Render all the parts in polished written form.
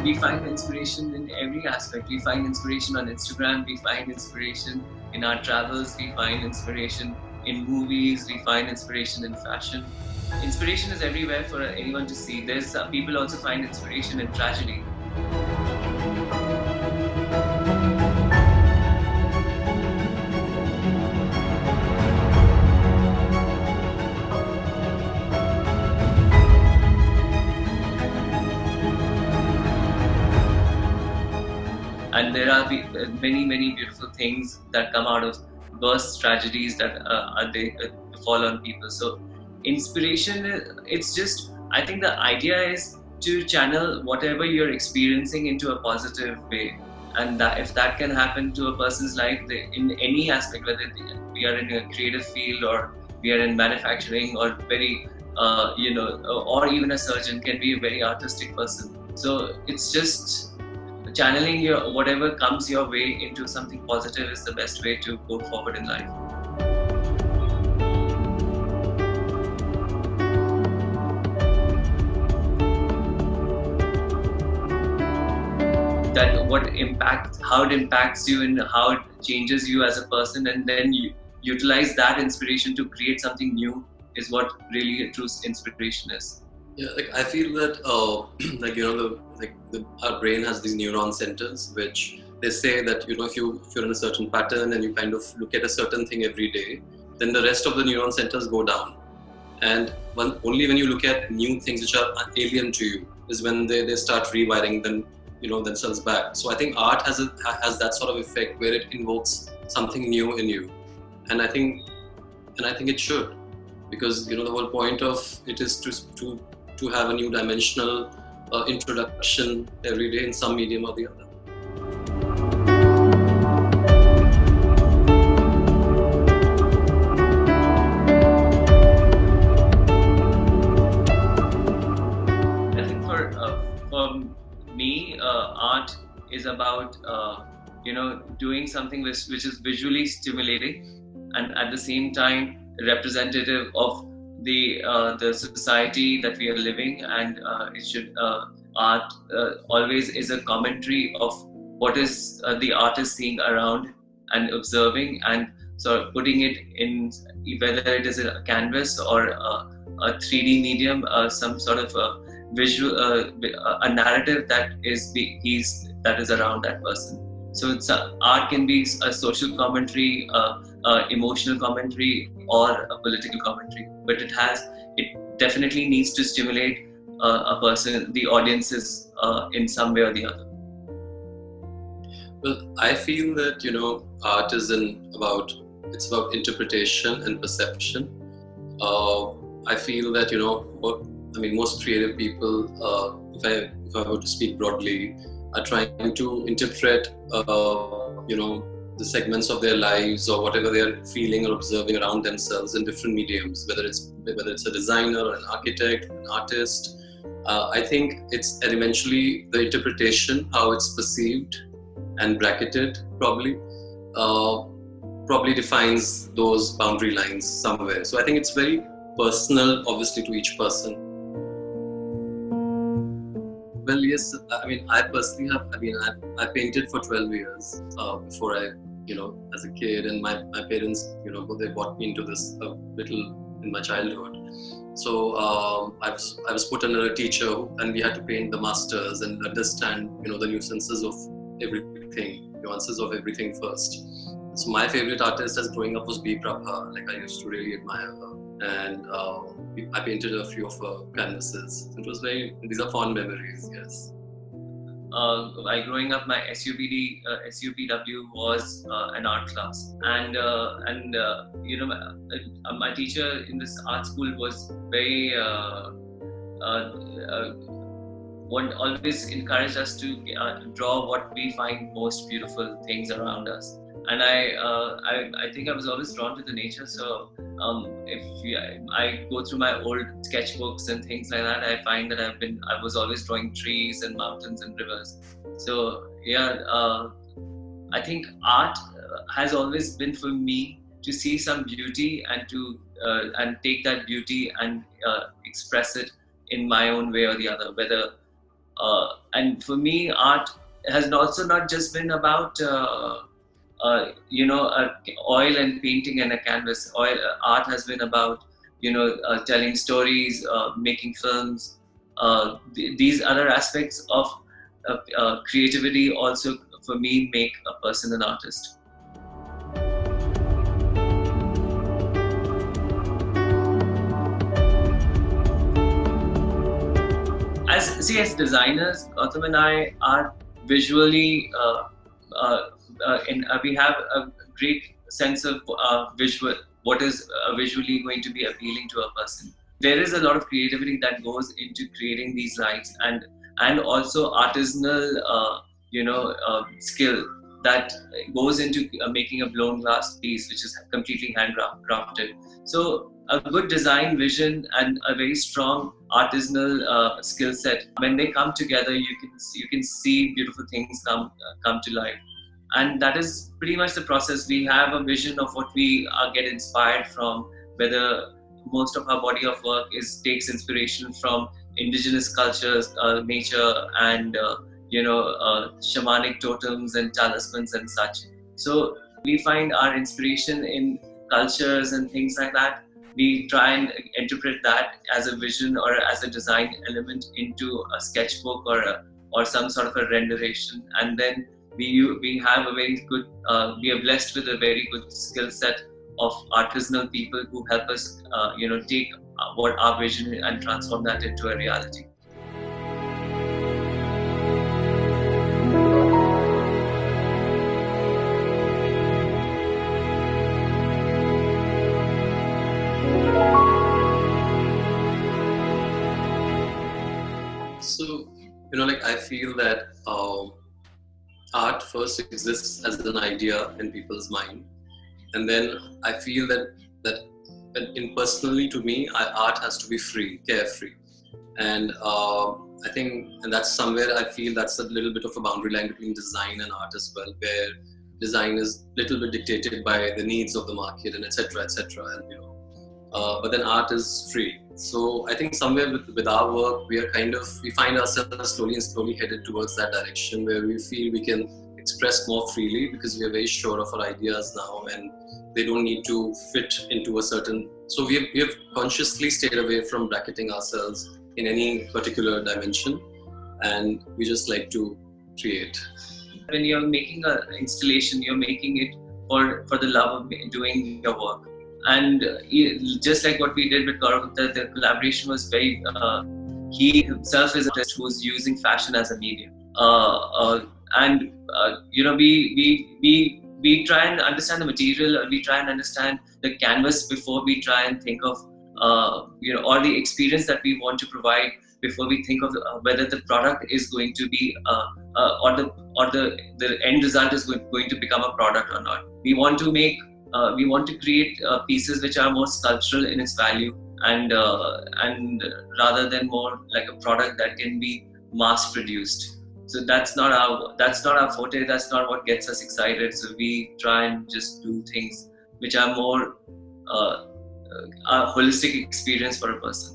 we find inspiration in every aspect. We find inspiration on Instagram, we find inspiration in our travels, we find inspiration in movies, we find inspiration in fashion. Inspiration is everywhere for anyone to see. There's people also find inspiration in tragedy. And there are many beautiful things that come out of burst tragedies that fall on people. So inspiration, it's just, I think the idea is to channel whatever you're experiencing into a positive way, and that if that can happen to a person's life in any aspect, whether we are in a creative field or we are in manufacturing or very or even a surgeon can be a very artistic person. So it's just channeling your whatever comes your way into something positive is the best way to go forward in life. That how it impacts you and how it changes you as a person, and then you utilize that inspiration to create something new is what really a true inspiration is. Yeah, like I feel that our brain has these neuron centers, which they say that if you're in a certain pattern and you kind of look at a certain thing every day, then the rest of the neuron centers go down. And only when you look at new things which are alien to you is when they start rewiring themselves back. So I think art has that sort of effect where it invokes something new in you, and I think it should, because the whole point of it is to have a new dimensional introduction every day in some medium or the other. I think for me, art is about doing something which is visually stimulating and at the same time representative of the society that we are living, and it should art always is a commentary of what is the artist seeing around and observing, and so putting it in, whether it is a canvas or a 3D medium, some sort of a visual a narrative that is around that person. So art can be a social commentary, emotional commentary, or a political commentary, but it definitely needs to stimulate a person, the audiences, in some way or the other. Well, I feel that art is about interpretation and perception. I feel that most creative people, if I were to speak broadly, are trying to interpret the segments of their lives or whatever they are feeling or observing around themselves in different mediums, whether it's a designer or an architect, an artist. I think it's eventually the interpretation, how it's perceived and bracketed probably defines those boundary lines somewhere. So I think it's very personal, obviously, to each person. Well, yes, I personally I painted for 12 years before I, as a kid, and my parents, they brought me into this little in my childhood. So I was put under a teacher, and we had to paint the masters and understand, the nuances of everything first. So my favorite artist as growing up was B. Prabha. Like, I used to really admire her, and I painted a few of her canvases. These are fond memories, yes. While growing up, my SUPW was an art class, and my teacher in this art school was very always encouraged us to draw what we find most beautiful things around us. And I think I was always drawn to the nature. So I go through my old sketchbooks and things like that, I find that I was always drawing trees and mountains and rivers. So I think art has always been for me to see some beauty and to take that beauty and express it in my own way or the other, whether And for me, art has also not just been about oil and painting and a canvas. Art has been about telling stories, making films. These other aspects of creativity also, for me, make a person an artist. As designers, Gautam and I are visually we have a great sense of visual, what is visually going to be appealing to a person. There is a lot of creativity that goes into creating these lights, and also artisanal skill that goes into making a blown glass piece, which is completely handcrafted. So a good design vision and a very strong artisanal skill set, when they come together, you can see beautiful things come to life. And that is pretty much the process. We have a vision of what we get inspired from, whether most of our body of work takes inspiration from indigenous cultures, nature, and shamanic totems and talismans and such. So we find our inspiration in cultures and things like that. We try and interpret that as a vision or as a design element into a sketchbook or some sort of a renderation, and then we have a very good we are blessed with a very good skill set of artisanal people who help us take what our vision and transform that into a reality. So, I feel that art first exists as an idea in people's mind, and then I feel that personally, to me, art has to be free, carefree, and I think, and that's somewhere I feel that's a little bit of a boundary line between design and art as well, where design is a little bit dictated by the needs of the market and etc. And but then art is free. So I think somewhere with our work, we find ourselves slowly headed towards that direction where we feel we can express more freely because we are very sure of our ideas now, and they don't need to fit into a certain. So we have consciously stayed away from bracketing ourselves in any particular dimension, and we just like to create. When you're making an installation, you're making it for the love of doing your work. And just like what we did with Gaurav, the collaboration was very. He himself is an artist who's using fashion as a medium, we try and understand the material. We try and understand the canvas before we try and think of or the experience that we want to provide before we think of whether the product is going to be or the end result is going to become a product or not. We want to create pieces which are more sculptural in its value, and rather than more like a product that can be mass produced. So that's not our forte. That's not what gets us excited. So we try and just do things which are more a holistic experience for a person.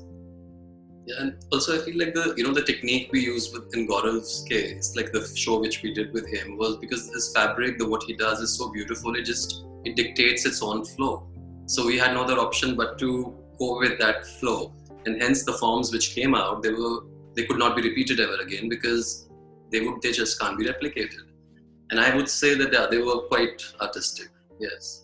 Yeah, and also I feel like the technique we used in Gaurav's case, like the show which we did with him, was because his fabric, what he does is so beautiful. It dictates its own flow. So we had no other option but to go with that flow, and hence the forms which came out, they could not be repeated ever again because they just can't be replicated. And I would say that they were quite artistic. Yes.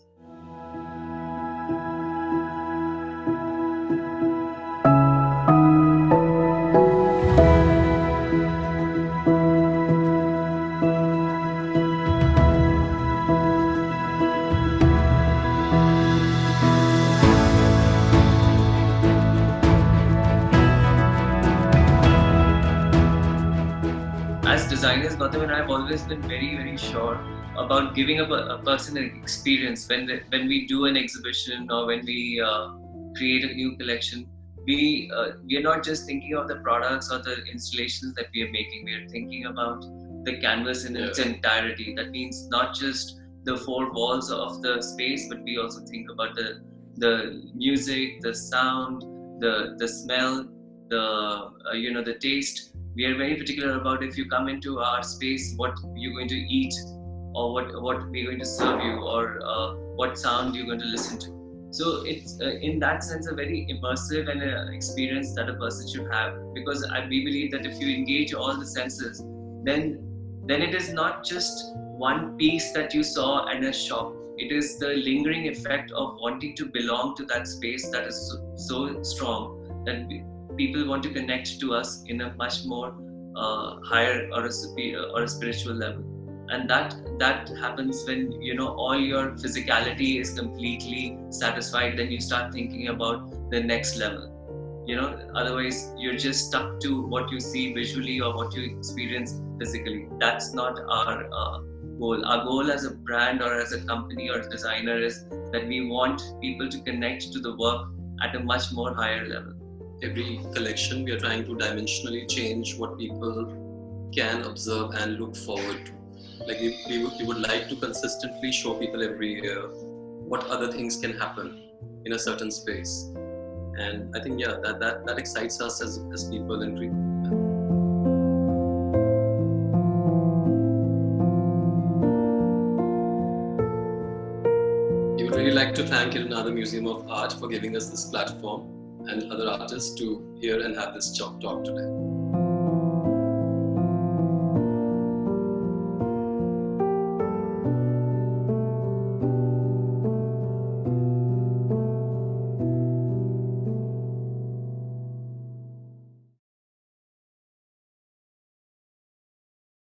As designers, Gautam and I have always been very, very sure about giving a person an experience. When we do an exhibition or when we create a new collection, we are not just thinking of the products or the installations that we are making. We are thinking about the canvas in its entirety. That means not just the four walls of the space, but we also think about the music, the sound, the smell, the taste, We are very particular about if you come into our space, what you're going to eat, or what we're going to serve you, or what sound you're going to listen to. So it's in that sense a very immersive and experience that a person should have, because we believe that if you engage all the senses, then it is not just one piece that you saw in a shop. It is the lingering effect of wanting to belong to that space that is so strong that people want to connect to us in a much more higher or a superior or a spiritual level. And that happens when all your physicality is completely satisfied. Then you start thinking about the next level. Otherwise you're just stuck to what you see visually or what you experience physically. That's not our goal. Our goal as a brand or as a company or designer is that we want people to connect to the work at a much more higher level. Every collection, we are trying to dimensionally change what people can observe and look forward to. Like we would like to consistently show people every year what other things can happen in a certain space. And I think, that excites us as people and we would really like to thank Iranada Museum of Art for giving us this platform and other artists to hear and have this talk today.